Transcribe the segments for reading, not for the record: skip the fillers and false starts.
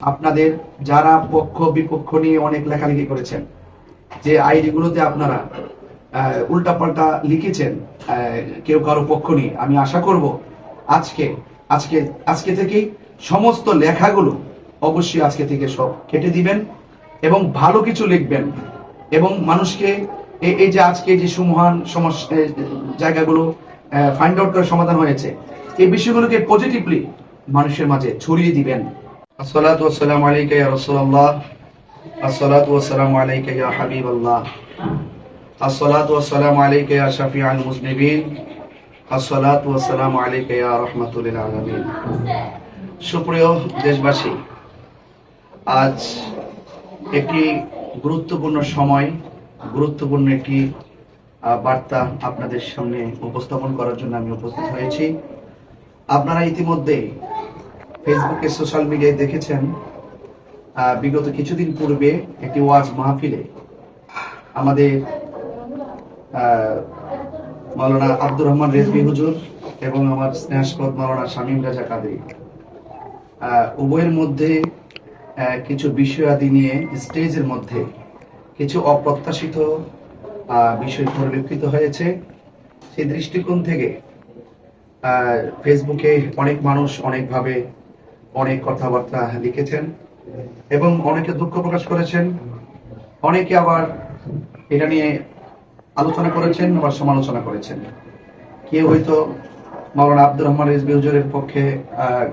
আপনাদের যারা পক্ষ বিপক্ষ নিয়ে অনেক লেখালেখি করেছেন, যে আইডি গুলোতে আপনারা উল্টাপাল্টা লিখেছেন কেউ কারো পক্ষ নিয়ে, আমি আশা করব আজকে আজকে আজকে থেকেই সমস্ত লেখাগুলো অবশ্যই আজকে থেকে সব কেটে দিবেন এবং ভালো কিছু লিখবেন এবং মানুষকে এই যে আজকে যে সুমহান সমস্যা জায়গাগুলো ফাইন্ড আউট করে সমাধান হয়েছে, এই বিষয়গুলোকে পজিটিভলি মানুষের মাঝে ছড়িয়ে দিবেন। আসসালাতু ওয়াসসালামু আলাইকা ইয়া রাসূলুল্লাহ, আসসালাতু ওয়াসসালামু আলাইকা ইয়া হাবিবাল্লাহ, আসসালাতু ওয়াসসালামু আলাইকা ইয়া শাফিউল মুজনিবিন, আসসালাতু ওয়াসসালামু আলাইকা ইয়া রাহমাতুল লিল আলামিন। সুপ্রিয় দেশবাসী, আজ একটি গুরুত্বপূর্ণ সময়, গুরুত্বপূর্ণ একটি বার্তা আপনাদের সামনে উপস্থাপন করার জন্য আমি উপস্থিত হয়েছি। আপনারা ইতিমধ্যে ফেসবুকে, সোশ্যাল মিডিয়ায় দেখেছেন, বিগত কিছুদিন পূর্বে একটি ওয়াজ মাহফিলে আমাদের মাওলানা আব্দুর রহমান রেজভী হুজুর এবং আমার স্নেহাস্পদ মাওলানা শামীম রাজা কাদরী উভয়ের মধ্যে কিছু বিষয়াদি নিয়ে স্টেজের মধ্যে কিছু অপ্রত্যাশিত বিষয় পরিলক্ষিত হয়েছে। সেই দৃষ্টিকোণ থেকে ফেসবুকে অনেক মানুষ অনেকভাবে অনেক কথাবার্তা লিখেছেন এবং অনেকে দুঃখ প্রকাশ করেছেন, অনেকে আবার এটা নিয়ে আলোচনা করেছেন, আবার সমালোচনা করেছেন। কেউ হয়তো মাওলানা আব্দুর রহমান রেজভী হুজুরের পক্ষে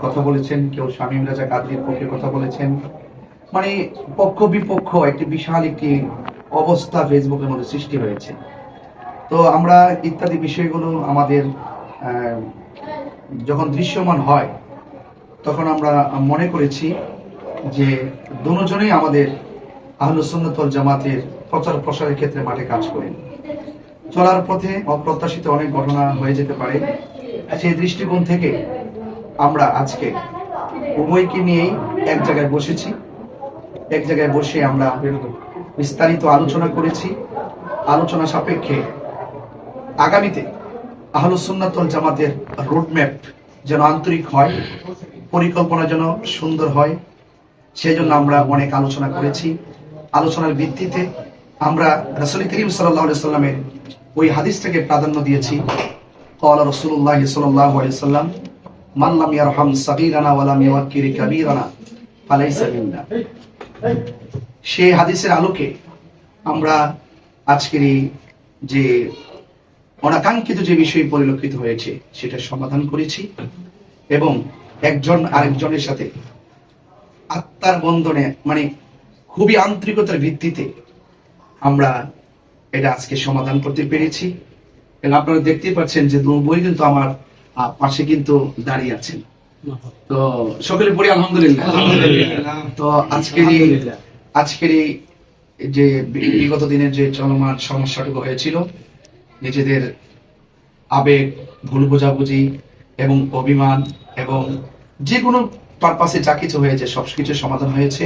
কথা বলেছেন, কেউ শামীম রাজা কাদরীর পক্ষে কথা বলেছেন। মানে পক্ষ বিপক্ষ একটি বিশাল একটি অবস্থা ফেসবুকের মধ্যে সৃষ্টি হয়েছে। তো আমরা ইত্যাদি বিষয়গুলো আমাদের যখন দৃশ্যমান হয় তখন আমরা মনে করেছি যে দুজনেই আমাদের আহলুস সুন্নাত ওয়াল জামাতের প্রচার প্রসারের ক্ষেত্রে মাঠে কাজ করেন। চলার পথে অপ্রত্যাশিত অনেক ঘটনা হয়ে যেতে পারে। সেই দৃষ্টিকোণ থেকে আমরা আজকে উভয়কে নিয়েই এক জায়গায় বসেছি। এক জায়গায় বসে আমরা বিস্তারিত আলোচনা করেছি। আলোচনা সাপেক্ষে আগামীতে আহলুস সুন্নাত ওয়াল জামাতের রোডম্যাপ যেন আন্তরিক হয়, পরিকল্পনা যেন সুন্দর হয়, সেই জন্য আমরা অনেক আলোচনা করেছি। আলোচনার ভিত্তিতে আমরা রাসূল করিম সাল্লাল্লাহু আলাইহি সাল্লামের ওই হাদিসটাকে প্রাধান্য দিয়েছি। ক্বালা রাসূলুল্লাহ সাল্লাল্লাহু আলাইহি সাল্লাম, মান লাম ইয়ারহাম সাগীরানা ওয়া লাম ইউক্কির কাবীরানা ফালাইসা মিন্না। সেই হাদিসের আলোকে আমরা আজকের এই যে অনাকাঙ্ক্ষিত যে বিষয় পরিলক্ষিত হয়েছে সেটা সমাধান করেছি এবং একজন আরেকজনের সাথে আত্মার বন্ধনে মানে খুবই আন্তরিকতার ভিত্তিতে আমরা এটা আজকে সমাধান করতে পেরেছি। এবং আপনারা দেখতেই পাচ্ছেন যে বই কিন্তু আমার পাশে কিন্তু দাঁড়িয়ে আছেন। তো সকলে পড়ি আলহামদুলিল্লাহ। তো আজকের এই যে বিগত দিনের যে চলমান সমস্যাটুকু হয়েছিল, নিজেদের আবেগ, ভুল বোঝাবুঝি এবং অভিমান এবং যে কোনো পারপাসে যা কিছু হয়েছে সবকিছু সমাধান হয়েছে।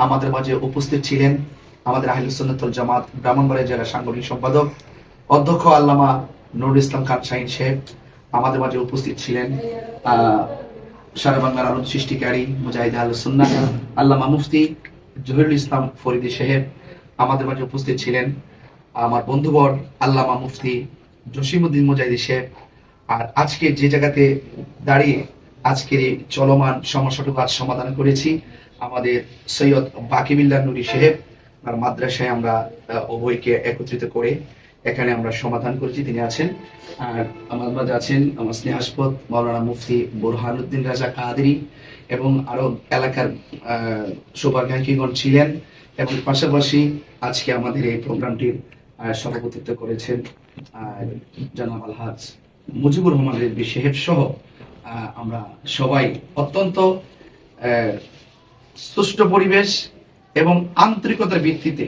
আমাদের মাঝে উপস্থিত ছিলেন আমাদের আহলুস সুন্নাত ওয়াল জামাত ব্রাহ্মণবাড়িয়া জেলা সাংগঠনিক সম্পাদক অধ্যক্ষ আল্লামা নুরুল ইসলাম খান শাহীন সাহেব। আমাদের মাঝে উপস্থিত ছিলেন সারা বাংলার আলোর সৃষ্টিকারী মুজাহিদ আহলুস সুন্নাহ আল্লামা মুফতি জহিরুল ইসলাম ফরিদী সাহেব। আমাদের মাঝে উপস্থিত ছিলেন আমার বন্ধুবর আল্লামা মুফতি জসিমউদ্দিন মুজাহিদি সাহেব। আর আজকে যে জায়গাতে দাঁড়িয়ে আজকের এই চলমান সমস্যাটুকু আজ সমাধান করেছি, আমাদের সৈয়দ বাকিবিল্লাহ নুরি সাহেব আর মাদ্রাসায় আমরা উভয়কে একত্রিত করে এখানে আমরা সমাধান করেছি। তিনি আছেন। আর আমার মাঝে আছেন আমার স্নেহাস্পদ মাওলানা মুফতি বুরহানুদ্দিন রাজা কাদরী এবং আরো এলাকার শুভাকাঙ্ক্ষীগণ ছিলেন। এবং পাশাপাশি আজকে আমাদের এই প্রোগ্রামটির সভাপতিত্ব করেছেন জনাব আলহাজ মুজিবুর রহমান রেজভী সাহেব সহ আমরা সবাই অত্যন্ত সুষ্ঠু পরিবেশ এবং আন্তরিকতার ভিত্তিতে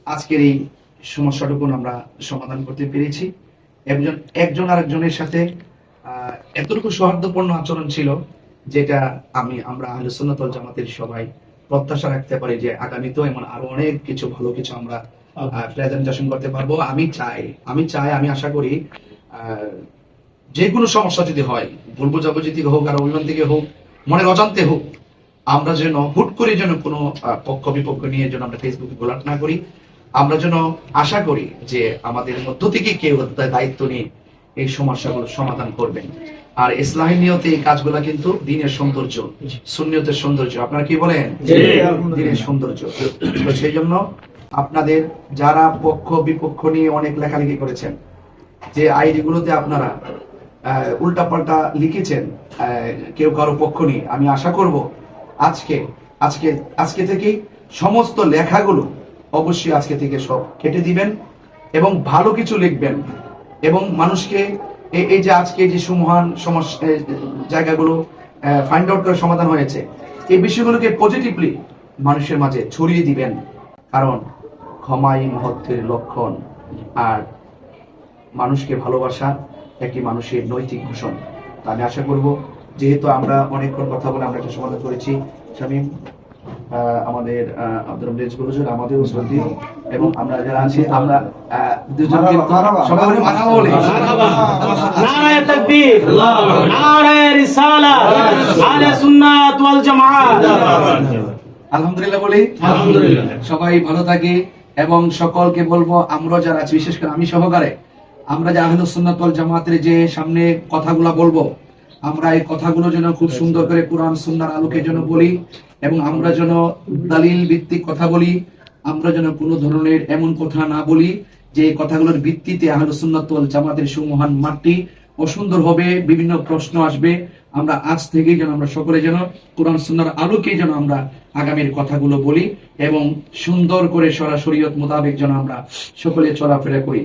আজকের এই সমস্যাটুকু আমরা সমাধান করতে পেরেছি। একজন আরেকজনের সাথে এতটুকু সৌহার্দ্যপূর্ণ আচরণ ছিল যেটা আমরা আহলুস সুন্নাত ওয়াল জামাতের সবাই প্রত্যাশা রাখতে পারি যে আগামীতেও এমন আরো অনেক কিছু ভালো কিছু আমরা প্রেজেন্টেশন করতে পারবো। আমি আশা করি যে কোনো সমস্যা যদি হয়, ভুল বোঝাবুঝি থেকে হোক আর অভিমান থেকে হোক, মনের অজান্তে হোক, আমরা যেন হুট করে যেন কোনো পক্ষ বিপক্ষ নিয়ে যেন আমরা ফেসবুকে গোলাট না করি। আমরা যেন আশা করি যে আমাদের মধ্য থেকে কেউ দায়িত্ব নিয়ে এই সমস্যাগুলো সমাধান করবেন। আর ইসলামী নিয়তে এই কাজগুলো কিন্তু দিনের সৌন্দর্য, সুন্নিয়তের সৌন্দর্য। আপনারা কি বলেন? দিনের সৌন্দর্য। তো সেই জন্য আপনাদের যারা পক্ষ বিপক্ষ নিয়ে অনেক লেখালেখি করেছেন, যে আইডি গুলোতে আপনারা উল্টাপাল্টা লিখেছেন কেউ কারো পক্ষ নিয়ে, আমি আশা করব আজকে থেকেই সমস্ত লেখাগুলো অবশ্যই আজকে থেকে সব কেটে দিবেন এবং ভালো কিছু লিখবেন এবং মানুষকে এই যে আজকে যে সুমহান সমস্যা জায়গাগুলো ফাইন্ড আউট করে সমাধান হয়েছে, এই বিষয়গুলোকে পজিটিভলি মানুষের মাঝে ছড়িয়ে দিবেন। কারণ ক্ষমাই মহত্বের লক্ষণ, আর মানুষকে ভালোবাসা একটি মানুষের নৈতিক ভূষণ। তা আমি আশা করব, যেহেতু আমরা অনেকক্ষণ কথা বলে আমরা একটা সমাধান করেছি, শামীম আমাদের আব্দুল হুজুর আমাদের শ্রদ্ধেয়, এবং আমরা যারা আছি আমরা দুজনকে সবাই মারহাবা বলি। নারায়ে তাকবীর, নারায়ে রিসালাত, আহলে সুন্নাত ওয়াল জামাআত। আলহামদুলিল্লাহ বলি। আলহামদুলিল্লাহ। সবাই ভালো থাকে এবং সকলকে বলবো, আমরা যারা আছি বিশেষ করে আমি সহকারে, আমরা যে আহলুস সুন্নাত ওয়াল জামাতের যে সামনে কথাগুলো বলবো, আমরা এই কথাগুলো যেন খুব সুন্দর করে কোরআন সুন্নাহর আলোকে যেন বলি এবং আমরা যেন দলিল ভিত্তিক কথা বলি। আমরা যেন কোনো ধরনের এমন কথা না বলি যে কথাগুলোর ভিত্তিতে আহলুস সুন্নাত ওয়াল জামাতের সুমহান মাঠটি অসুন্দর হবে, বিভিন্ন প্রশ্ন আসবে। আমরা আজ থেকেই যেন আমরা সকলে যেন কোরআন সুন্নাহর আলোকে যেন আমরা আগামীর কথাগুলো বলি এবং সুন্দর করে শরীয়ত মোতাবেক যেন আমরা সকলে চলাফেরা করি।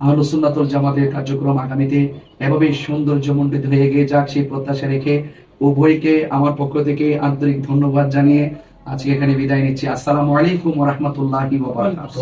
আহলুস সুন্নাত ওয়াল জামাতের কার্যক্রম আগামীতে এভাবেই সৌন্দর্যমণ্ডিত হয়ে গিয়ে যাক, সেই প্রত্যাশা রেখে উভয়কে আমার পক্ষ থেকে আন্তরিক ধন্যবাদ জানিয়ে আজকে এখানে বিদায় নিচ্ছি। আসসালামু আলাইকুম ওয়া রাহমাতুল্লাহি ওয়া বারাকাতুহু।